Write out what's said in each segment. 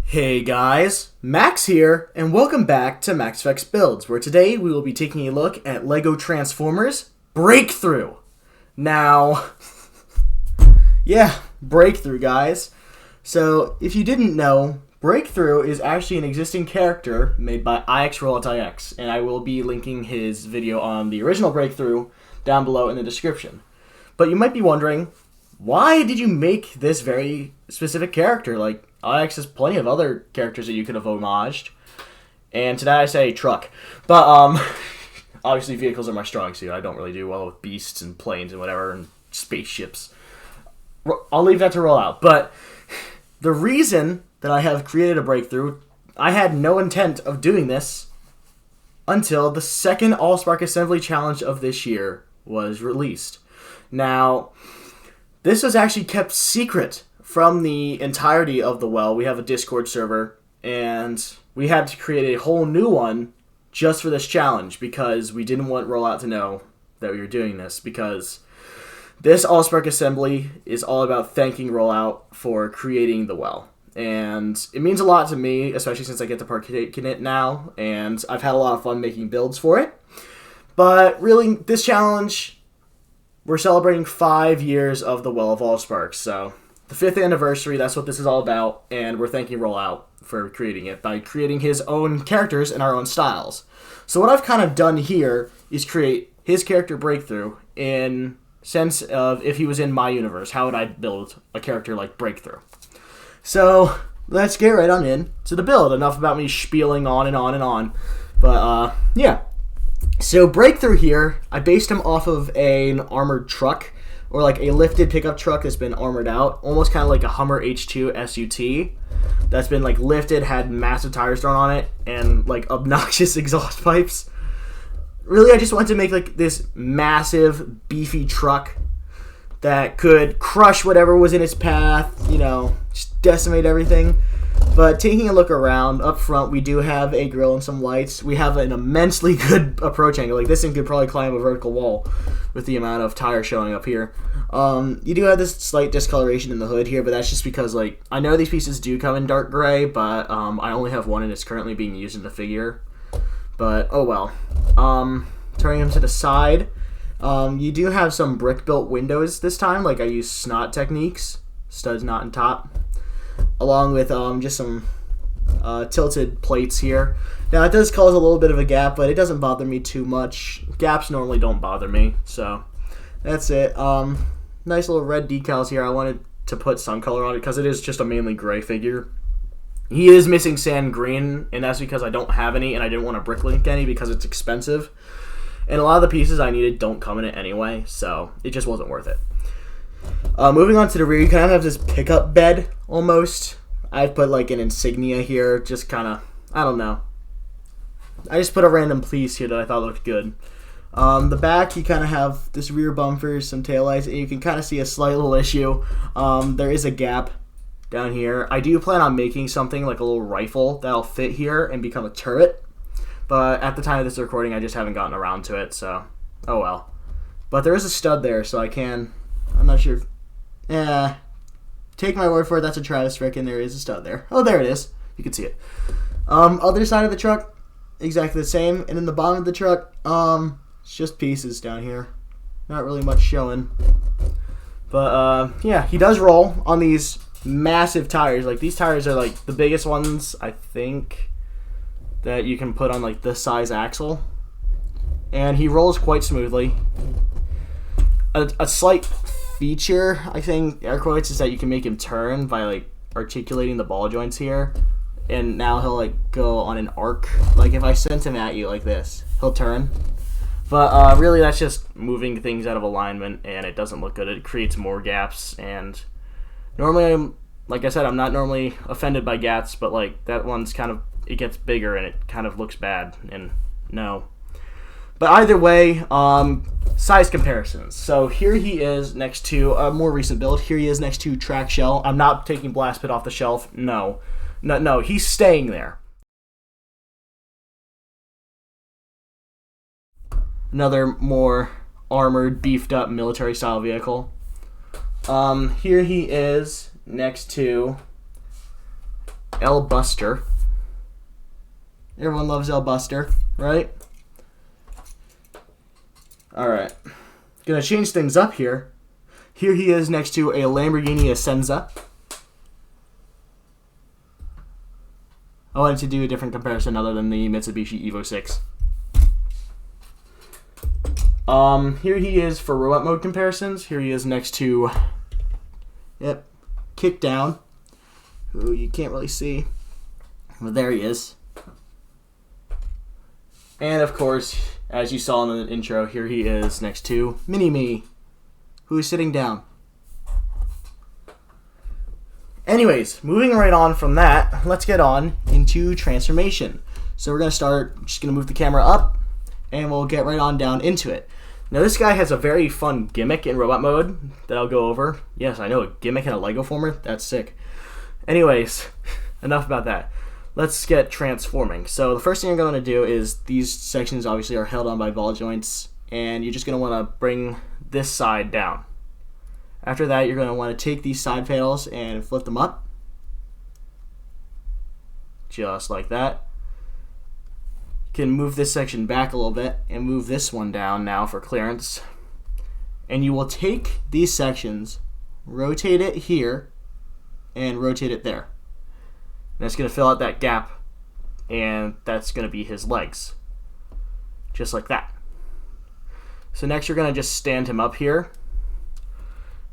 Hey guys, Max here, and welcome back to MaxFX Builds, where today we will be taking a look at LEGO Transformers Breakthrough. Now, yeah, Breakthrough, guys. So, if you didn't know, Breakthrough is actually an existing character made by IXRolloutIX, and I will be linking his video on the original Breakthrough down below in the description. But you might be wondering, why did you make this very specific character? Like, IX has plenty of other characters that you could have homaged. And today I say truck. But, obviously vehicles are my strong suit. I don't really do well with beasts and planes and whatever, and spaceships. I'll leave that to roll out. But the reason that I have created a Breakthrough, I had no intent of doing this until the second Allspark Assembly challenge of this year was released. Now, this was actually kept secret from the entirety of the well. We have a Discord server, and we had to create a whole new one just for this challenge because we didn't want Rollout to know that we were doing this, because this Allspark Assembly is all about thanking Rollout for creating the well. And it means a lot to me, especially since I get to partake in it now, and I've had a lot of fun making builds for it. But really, this challenge, we're celebrating 5 years of the Well of Allsparks, so the 5th anniversary, that's what this is all about, and we're thanking Rollout for creating it by creating his own characters and our own styles. So what I've kind of done here is create his character Breakthrough in sense of if he was in my universe, how would I build a character like Breakthrough? So let's get right on in to the build. Enough about me spieling on and on and on. But yeah. So Breakthrough here, I based him off of an armored truck, or like a lifted pickup truck that's been armored out, almost kind of like a Hummer H2 SUT that's been like lifted, had massive tires thrown on it, and like obnoxious exhaust pipes. Really, I just wanted to make like this massive, beefy truck that could crush whatever was in its path, you know, just decimate everything. But taking a look around, up front, we do have a grill and some lights. We have an immensely good approach angle. Like, this thing could probably climb a vertical wall with the amount of tire showing up here. You do have this slight discoloration in the hood here, but that's just because, like, I know these pieces do come in dark gray, but I only have one and it's currently being used in the figure. But, oh well. Turning them to the side, you do have some brick-built windows this time. Like, I use snot techniques, studs, knot, and top, along with just some tilted plates here. Now, it does cause a little bit of a gap, but it doesn't bother me too much. Gaps normally don't bother me, so that's it. Nice little red decals here. I wanted to put some color on it because it is just a mainly gray figure. He is missing sand green, and that's because I don't have any, and I didn't want to bricklink any because it's expensive. And a lot of the pieces I needed don't come in it anyway, so it just wasn't worth it. Moving on to the rear, you kind of have this pickup bed, almost. I've put like an insignia here, just kind of, I don't know. I just put a random piece here that I thought looked good. The back, you kind of have this rear bumper, some taillights, and you can kind of see a slight little issue. There is a gap down here. I do plan on making something like a little rifle that'll fit here and become a turret. But at the time of this recording, I just haven't gotten around to it, so oh well. But there is a stud there, so I can... I'm not sure. Take my word for it, that's a Travis Frick, and there is a stud there. Oh, there it is. You can see it. Other side of the truck, exactly the same. And in the bottom of the truck, it's just pieces down here. Not really much showing. But, yeah, he does roll on these massive tires. Like, these tires are, like, the biggest ones, I think, that you can put on, like, this size axle. And he rolls quite smoothly. A slight feature, I think, air quotes, is that you can make him turn by like articulating the ball joints here, and now he'll like go on an arc. Like if I sent him at you like this, he'll turn. But really, that's just moving things out of alignment, and it doesn't look good. It creates more gaps, and normally, like I said, I'm not normally offended by gaps, but like that one's kind of, it gets bigger and it kind of looks bad, and no. But either way, size comparisons. So here he is next to a more recent build. Here he is next to Track Shell. I'm not taking Blast Pit off the shelf. No, he's staying there. Another more armored, beefed up military style vehicle. Here he is next to L Buster. Everyone loves L Buster, right? Alright. Gonna change things up here. Here he is next to a Lamborghini Essenza. I wanted to do a different comparison other than the Mitsubishi Evo 6. Here he is for robot mode comparisons. Here he is next to, yep, Kick Down, who you can't really see. But there he is. And of course, as you saw in the intro, here he is next to Mini-Me, who is sitting down. Anyways, moving right on from that, let's get on into transformation. So we're going to start, just going to move the camera up, and we'll get right on down into it. Now this guy has a very fun gimmick in robot mode that I'll go over. Yes, I know, a gimmick in a Lego former? That's sick. Anyways, enough about that. Let's get transforming. So the first thing you're going to do is these sections obviously are held on by ball joints, and you're just going to want to bring this side down. After that, you're going to want to take these side panels and flip them up. Just like that. You can move this section back a little bit and move this one down now for clearance. And you will take these sections, rotate it here, and rotate it there. And that's going to fill out that gap, and that's going to be his legs. Just like that. So next you're going to just stand him up here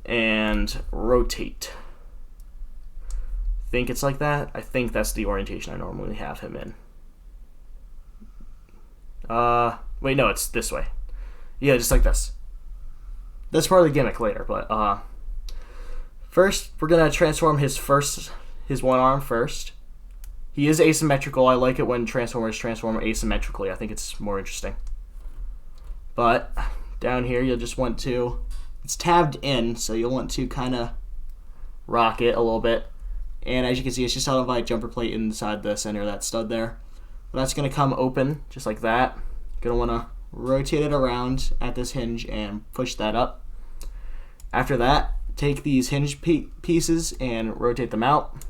and rotate. Think it's like that? I think that's the orientation I normally have him in. Wait, no, it's this way. Yeah, just like this. That's part of the gimmick later, but first we're going to transform his one arm first. He is asymmetrical. I like it when Transformers transform asymmetrically. I think it's more interesting. But down here, you'll just want to, it's tabbed in, so you'll want to kind of rock it a little bit. And as you can see, it's just held by a jumper plate inside the center of that stud there. But that's going to come open just like that. Going to want to rotate it around at this hinge and push that up. After that, take these hinge pieces and rotate them out.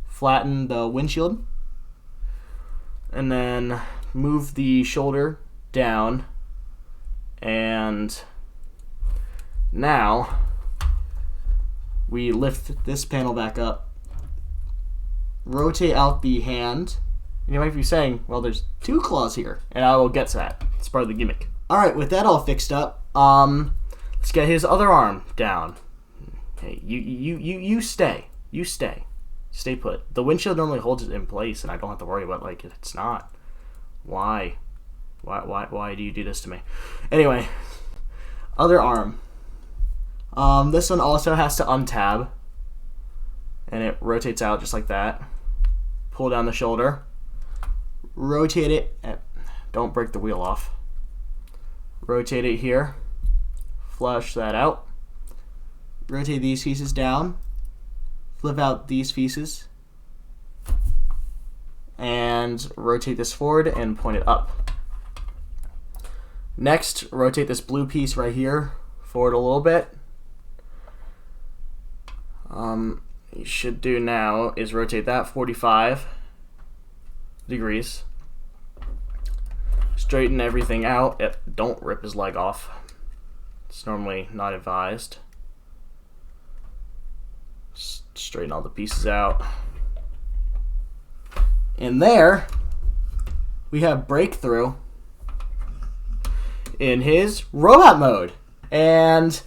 Flatten the windshield. And then move the shoulder down. And now we lift this panel back up. Rotate out the hand. And you might be saying, well, there's two claws here. And I will get to that. It's part of the gimmick. Alright, with that all fixed up, let's get his other arm down. Hey, you stay. You stay. Stay put. The windshield normally holds it in place, and I don't have to worry about, like, if it's not. Why? Why do you do this to me? Anyway, other arm. This one also has to untab, and it rotates out just like that. Pull down the shoulder. Rotate it. Don't break the wheel off. Rotate it here. Flush that out. Rotate these pieces down. Flip out these pieces. And rotate this forward and point it up. Next, rotate this blue piece right here forward a little bit. You should do now is rotate that 45 degrees. Straighten everything out. Don't rip his leg off. It's normally not advised. Straighten all the pieces out. And there we have Breakthrough in his robot mode. And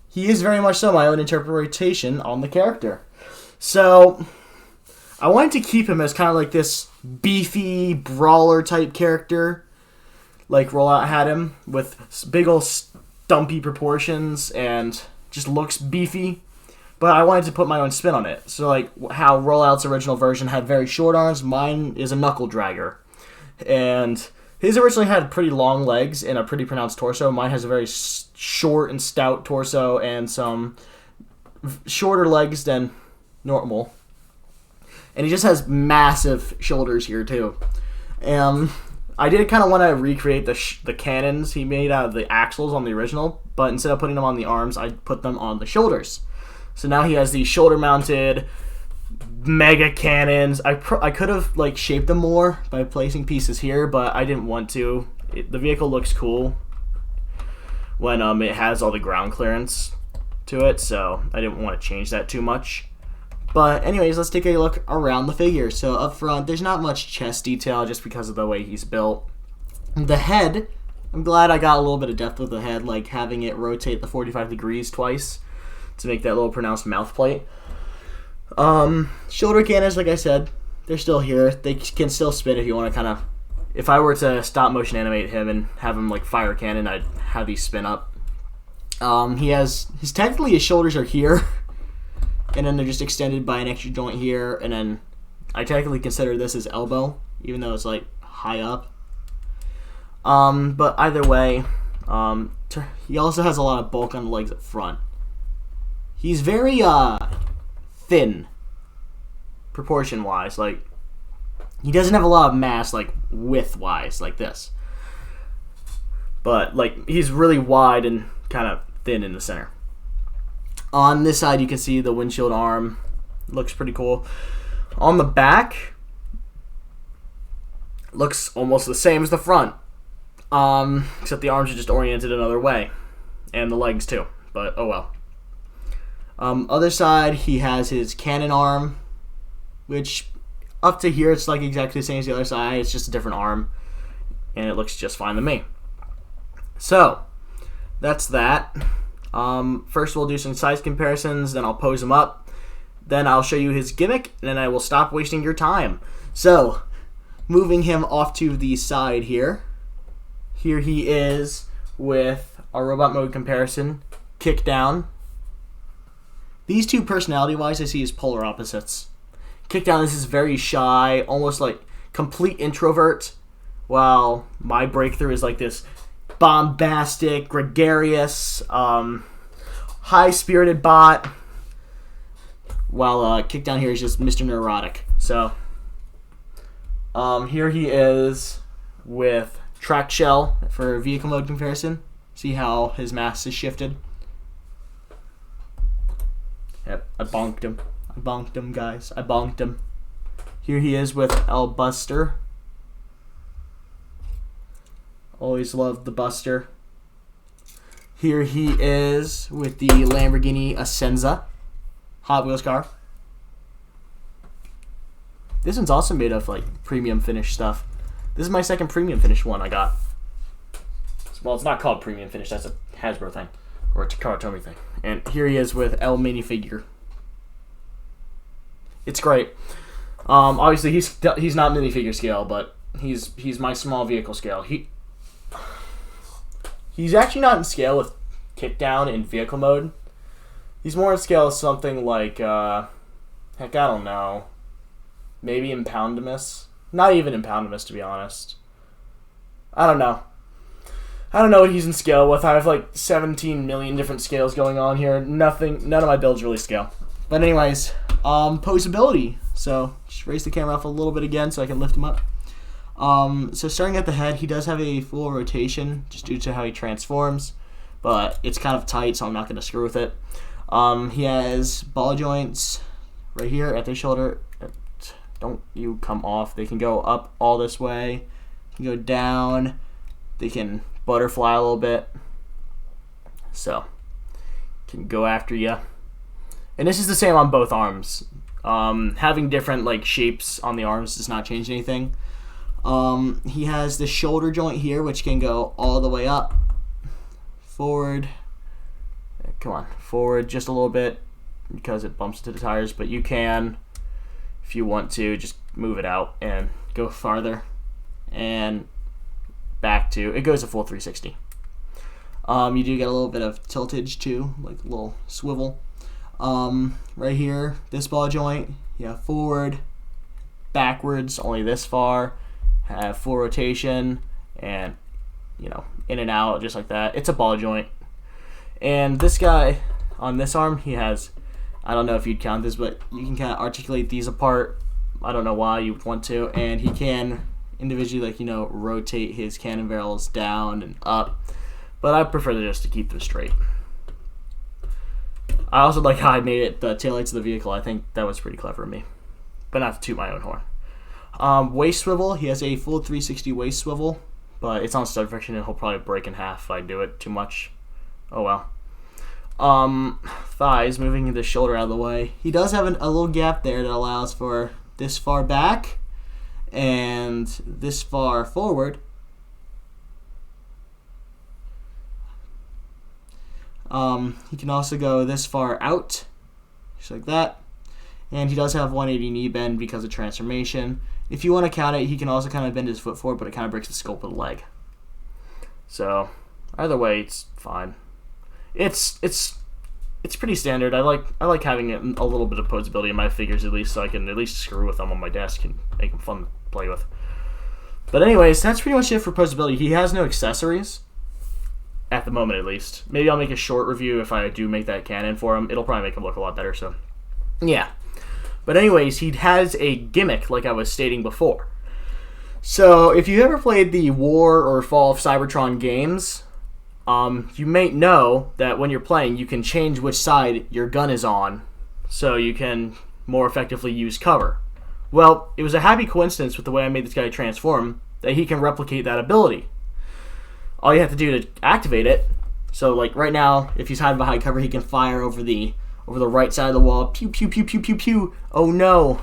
he is very much so my own interpretation on the character. So I wanted to keep him as kind of like this beefy brawler type character, like Rollout had him, with big old stumpy proportions and just looks beefy. But I wanted to put my own spin on it. So like how Rollout's original version had very short arms, mine is a knuckle dragger. And his originally had pretty long legs and a pretty pronounced torso. Mine has a very short and stout torso and some shorter legs than normal. And he just has massive shoulders here too. I did kind of want to recreate the cannons he made out of the axles on the original, but instead of putting them on the arms, I put them on the shoulders. So now he has these shoulder-mounted, mega cannons. I could have like shaped them more by placing pieces here, but I didn't want to. The vehicle looks cool when it has all the ground clearance to it, so I didn't want to change that too much. But anyways, let's take a look around the figure. So up front, there's not much chest detail just because of the way he's built. The head, I'm glad I got a little bit of depth with the head, like having it rotate the 45 degrees twice to make that little pronounced mouth plate. Shoulder cannons, like I said, they're still here. They can still spit if you want to kind of... If I were to stop motion animate him and have him like fire cannon, I'd have these spin up. Technically his shoulders are here, and then they're just extended by an extra joint here, and then I technically consider this his elbow, even though it's like high up. But either way, he also has a lot of bulk on the legs up front. He's very thin, proportion-wise. Like, he doesn't have a lot of mass, like, width-wise, like this. But, like, he's really wide and kind of thin in the center. On this side, you can see the windshield arm. Looks pretty cool. On the back, looks almost the same as the front. Except the arms are just oriented another way. And the legs, too. But, oh well. Other side, he has his cannon arm, which up to here, it's like exactly the same as the other side. It's just a different arm, and it looks just fine to me. So, that's that. First, we'll do some size comparisons, then I'll pose him up, then I'll show you his gimmick, and then I will stop wasting your time. So, moving him off to the side here. Here he is with our robot mode comparison, kick down. These two, personality-wise, I see as polar opposites. Kickdown, this is very shy, almost like complete introvert, while my breakthrough is like this bombastic, gregarious, high-spirited bot, while Kickdown here is just Mr. Neurotic. So, here he is with track shell for vehicle mode comparison. See how his mass is shifted. Yep, I bonked him. I bonked him, guys. I bonked him. Here he is with El Buster. Always loved the Buster. Here he is with the Lamborghini Essenza Hot Wheels car. This one's also made of like premium finish stuff. This is my second premium finish one I got. Well, it's not called premium finish. That's a Hasbro thing. Or a Takara Tomy thing. And here he is with El minifigure. It's great. Obviously, he's not minifigure scale, but he's my small vehicle scale. He's actually not in scale with Kickdown in vehicle mode. He's more in scale with something like, heck, I don't know. Maybe Impoundimus? Not even Impoundimus, to be honest. I don't know. I don't know what he's in scale with. I have like 17 million different scales going on here. None of my builds really scale. But anyways, posability. So just raise the camera off a little bit again so I can lift him up. So starting at the head, he does have a full rotation just due to how he transforms, but it's kind of tight, so I'm not going to screw with it. He has ball joints right here at the shoulder. Don't you come off. They can go up all this way. They can go down. They can butterfly a little bit. So, can go after you. And this is the same on both arms. Having different like shapes on the arms does not change anything. He has the shoulder joint here, which can go all the way up, forward. Come on, forward just a little bit because it bumps into the tires, but you can, if you want to, just move it out and go farther and back to, it goes a full 360. You do get a little bit of tiltage too, like a little swivel. Right here, this ball joint, yeah, forward, backwards, only this far, have full rotation, and, you know, in and out, just like that. It's a ball joint. And this guy, on this arm, he has, I don't know if you'd count this, but you can kind of articulate these apart. I don't know why you would want to, and he can individually, like, you know, rotate his cannon barrels down and up, but I prefer just to keep them straight. I also like how I made it the taillights of the vehicle. I think that was pretty clever of me. but not to toot my own horn. Waist swivel, he has a full 360 waist swivel, but it's on stud friction and he'll probably break in half if I do it too much. Oh well. Thighs, moving the shoulder out of the way. He does have a little gap there that allows for this far back and this far forward. He can also go this far out, just like that. And he does have 180 knee bend because of transformation. If you want to count it, he can also kind of bend his foot forward, but it kind of breaks the scope of the leg. So, either way, it's fine. It's pretty standard. I like having a little bit of posability in my figures at least, so I can at least screw with them on my desk and make them fun to play with. But anyways, that's pretty much it for posability. He has no accessories. At the moment, at least. Maybe I'll make a short review if I do make that cannon for him. It'll probably make him look a lot better, so yeah. But anyways, he has a gimmick, like I was stating before. So, if you ever played the War or Fall of Cybertron games, you may know that when you're playing, you can change which side your gun is on, so you can more effectively use cover. Well, it was a happy coincidence with the way I made this guy transform that he can replicate that ability. All you have to do to activate it, so like right now, if he's hiding behind cover, he can fire over the right side of the wall. Pew, pew, pew, pew, pew, pew. Oh no,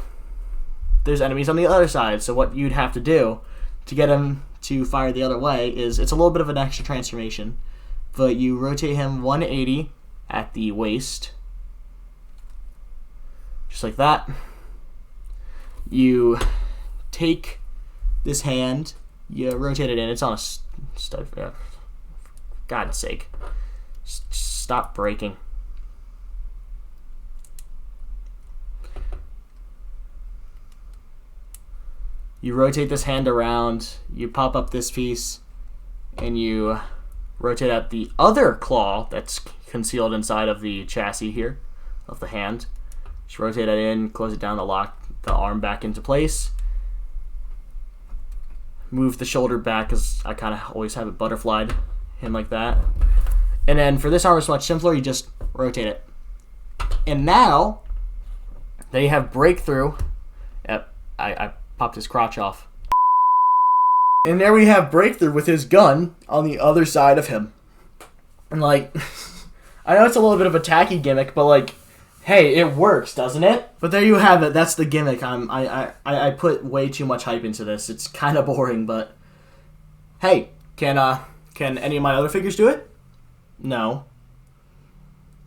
there's enemies on the other side. So what you'd have to do to get him to fire the other way is, it's a little bit of an extra transformation, but you rotate him 180 at the waist, just like that. You take this hand, you rotate it in. It's on a stud. For God's sake, stop breaking. You rotate this hand around, you pop up this piece, and you rotate out the other claw that's concealed inside of the chassis here of the hand. Just rotate that in, close it down to lock the arm back into place. Move the shoulder back, because I kind of always have it butterflied in like that. And then for this arm, it's much simpler. You just rotate it. And now, they have breakthrough. Yep, I popped his crotch off. And there we have breakthrough with his gun on the other side of him. And like, I know it's a little bit of a tacky gimmick, but like, hey, it works, doesn't it? But there you have it. That's the gimmick. I put way too much hype into this. It's kind of boring, but hey, can any of my other figures do it? No.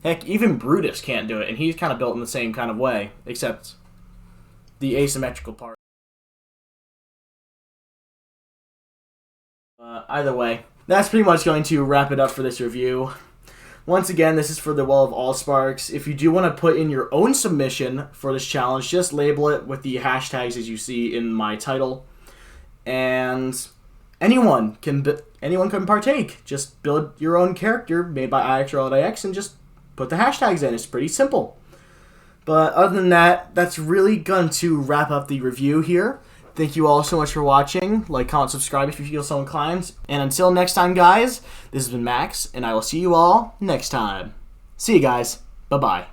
Heck, even Brutus can't do it, and he's kind of built in the same kind of way, except the asymmetrical part. Either way, that's pretty much going to wrap it up for this review. Once again, this is for the Wall of Allsparks. If you do want to put in your own submission for this challenge, just label it with the hashtags as you see in my title. And anyone can partake. Just build your own character made by IXRolloutIX and just put the hashtags in. It's pretty simple. But other than that, that's really going to wrap up the review here. Thank you all so much for watching. Like, comment, subscribe if you feel so inclined. And until next time, guys, this has been Max, and I will see you all next time. See you guys. Bye-bye.